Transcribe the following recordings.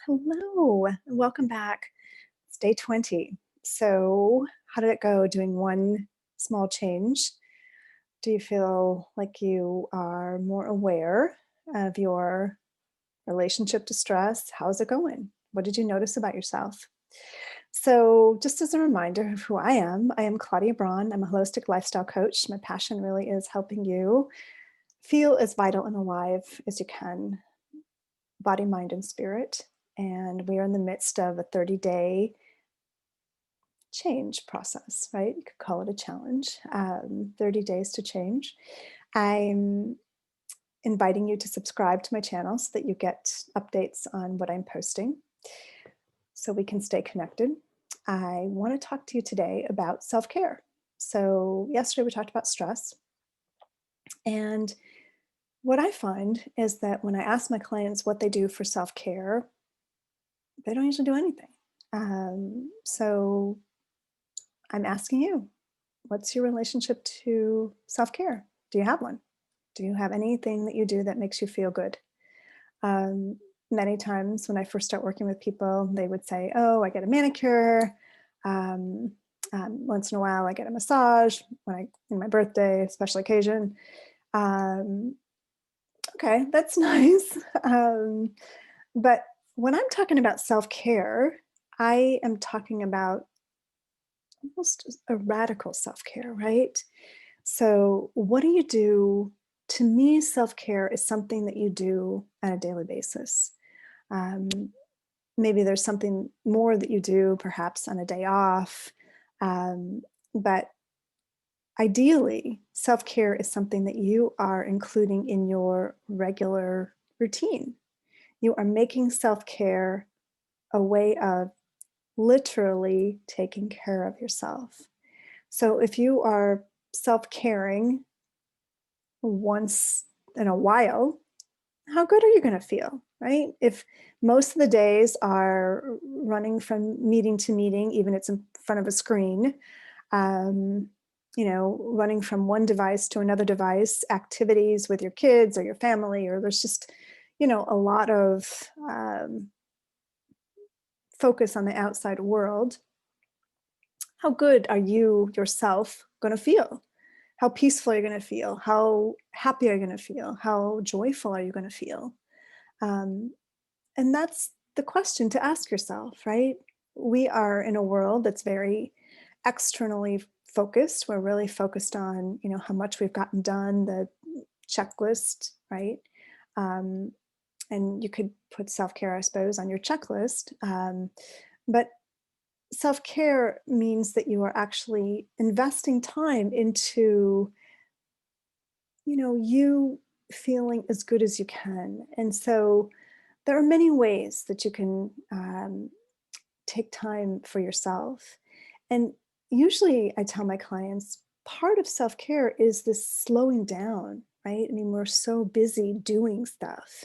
Hello, and welcome back. It's day 20. So, how did it go doing one small change? Do you feel like you are more aware of your relationship to stress? How's it going? What did you notice about yourself? So, just as a reminder of who I am Claudia Braun. I'm a holistic lifestyle coach. My passion really is helping you feel as vital and alive as you can, body, mind, and spirit. And we are in the midst of a 30-day change process, right? You could call it a challenge. 30 days to change. I'm inviting you to subscribe to my channel so that you get updates on what I'm posting so we can stay connected. I want to talk to you today about self care. So, yesterday we talked about stress. And what I find is that when I ask my clients what they do for self care, they don't usually do anything. So, I'm asking you, what's your relationship to self care? Do you have one? Do you have anything that you do that makes you feel good? Um, Many times when I first start working with people, they would say, "Oh, I get a manicure. Um, Once in a while, I get a massage when in my birthday, special occasion." Um, okay, that's nice. But when I'm talking about self care, I am talking about almost a radical self care, right? So, what do you do? To me, self care is something that you do on a daily basis. Um, Maybe there's something more that you do, perhaps on a day off. But ideally, self care is something that you are including in your regular routine. You are making self care a way of literally taking care of yourself. So, if you are self caring once in a while, how good are you going to feel, right? If most of the days are running from meeting to meeting, even if it's in front of a screen, um, running from one device to another device, activities with your kids or your family, or there's just, a lot of focus on the outside world. How good are you yourself going to feel? How peaceful are you going to feel? How happy are you going to feel? How joyful are you going to feel? Um, And that's the question to ask yourself, right? We are in a world that's very externally focused. We're really focused on, how much we've gotten done, the checklist, right? Um, and you could put self-care, I suppose, on your checklist. But self-care means that you are actually investing time into, you feeling as good as you can. And so there are many ways that you can take time for yourself. And usually I tell my clients part of self care is this slowing down, right? I mean, we're so busy doing stuff.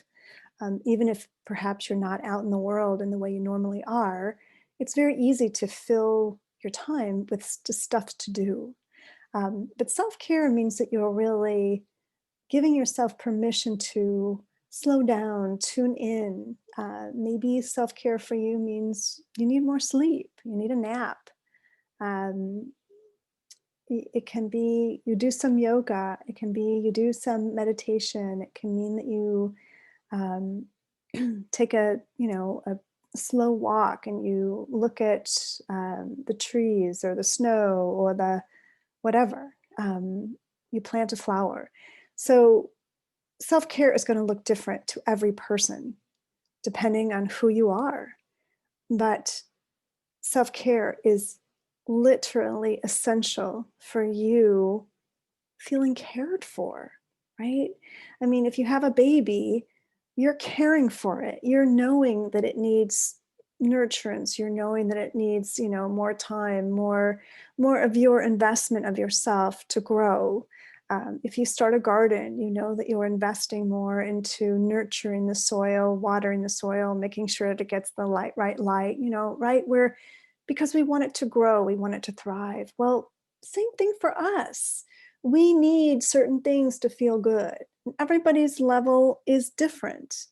Even if perhaps you're not out in the world in the way you normally are, it's very easy to fill your time with just stuff to do. But self care means that you're really giving yourself permission to slow down, tune in. Maybe self care for you means you need more sleep, you need a nap. Um, it can be you do some yoga, it can be you do some meditation, it can mean that you um, take a slow walk and you look at the trees or the snow or the whatever. You plant a flower. So self care is going to look different to every person depending on who you are. But self care is literally essential for you feeling cared for, right? I mean, if you have a baby, you're caring for it. You're knowing that it needs nurturance. You're knowing that it needs, more time, more of your investment of yourself to grow. If you start a garden, you know that you're investing more into nurturing the soil, watering the soil, making sure that it gets the right light, right where, because we want it to grow, we want it to thrive. Well, same thing for us. We need certain things to feel good. Everybody's level is different.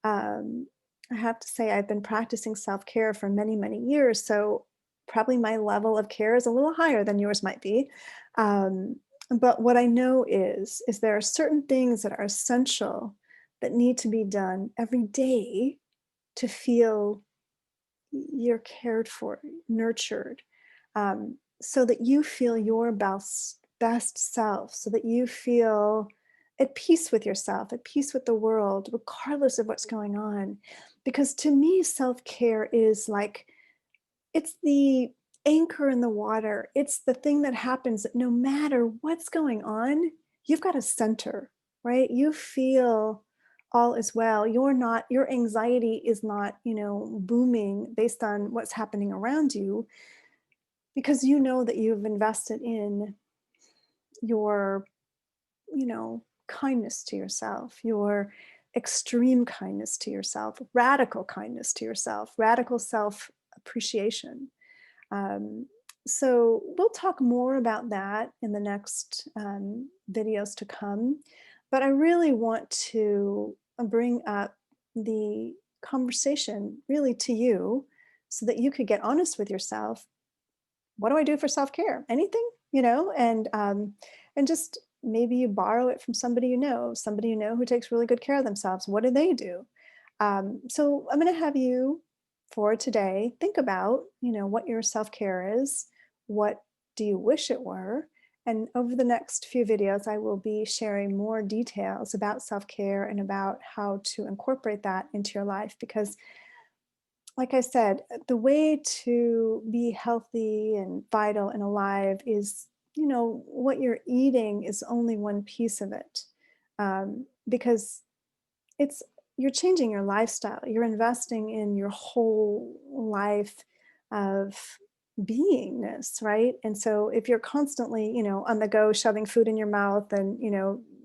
Um, I have to say I've been practicing self-care for many, many years, so probably my level of care is a little higher than yours might be. Um, but what I know is there are certain things that are essential that need to be done every day to feel you're cared for, nurtured, so that you feel your best self, so that you feel at peace with yourself, at peace with the world, regardless of what's going on. Because to me, self care is like it's the anchor in the water. It's the thing that happens that no matter what's going on, you've got a center, right? You feel all is well. You're not, your anxiety is not, booming based on what's happening around you because you know that you've invested in your, kindness to yourself, your extreme kindness to yourself, radical kindness to yourself, radical self appreciation. um, so we'll talk more about that in the next videos to come. But I really want to bring up the conversation really to you so that you could get honest with yourself. What do I do for self-care? Anything, and just maybe you borrow it from somebody you know who takes really good care of themselves. What do they do? So I'm going to have you for today think about, what your self-care is. What do you wish it were? And over the next few videos, I will be sharing more details about self-care and about how to incorporate that into your life. Because like I said, the way to be healthy and vital and alive is, what you're eating is only one piece of it. Because it's you're changing your lifestyle. You're investing in your whole life of beingness, right? And so if you're constantly, on the go shoving food in your mouth and,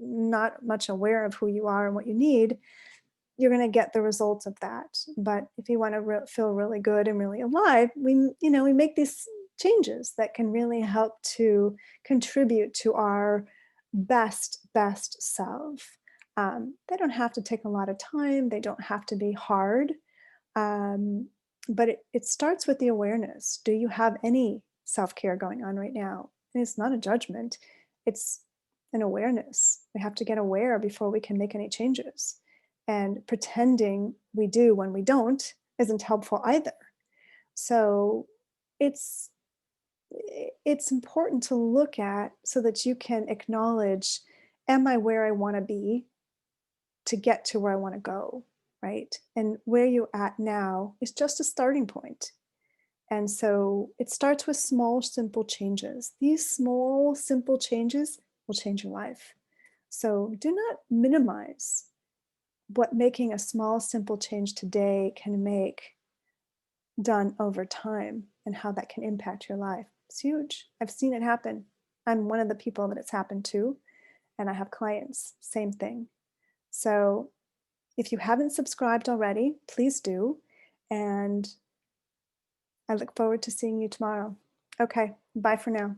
not much aware of who you are and what you need, you're going to get the results of that. But if you want to feel really good and really alive, we make these changes that can really help to contribute to our best self. They don't have to take a lot of time. They don't have to be hard. Um, but it starts with the awareness. Do you have any self-care going on right now? And it's not a judgment. It's an awareness. We have to get aware before we can make any changes. And pretending we do when we don't isn't helpful either. So it's it's important to look at so that you can acknowledge, am I where I want to be to get to where I want to go, right? And where you're at now is just a starting point. And so it starts with small, simple changes. These small, simple changes will change your life. So do not minimize what making a small, simple change today can make done over time and how that can impact your life. It's huge. I've seen it happen. I'm one of the people that it's happened to, and I have clients, same thing. So if you haven't subscribed already, please do. And I look forward to seeing you tomorrow. Okay, bye for now.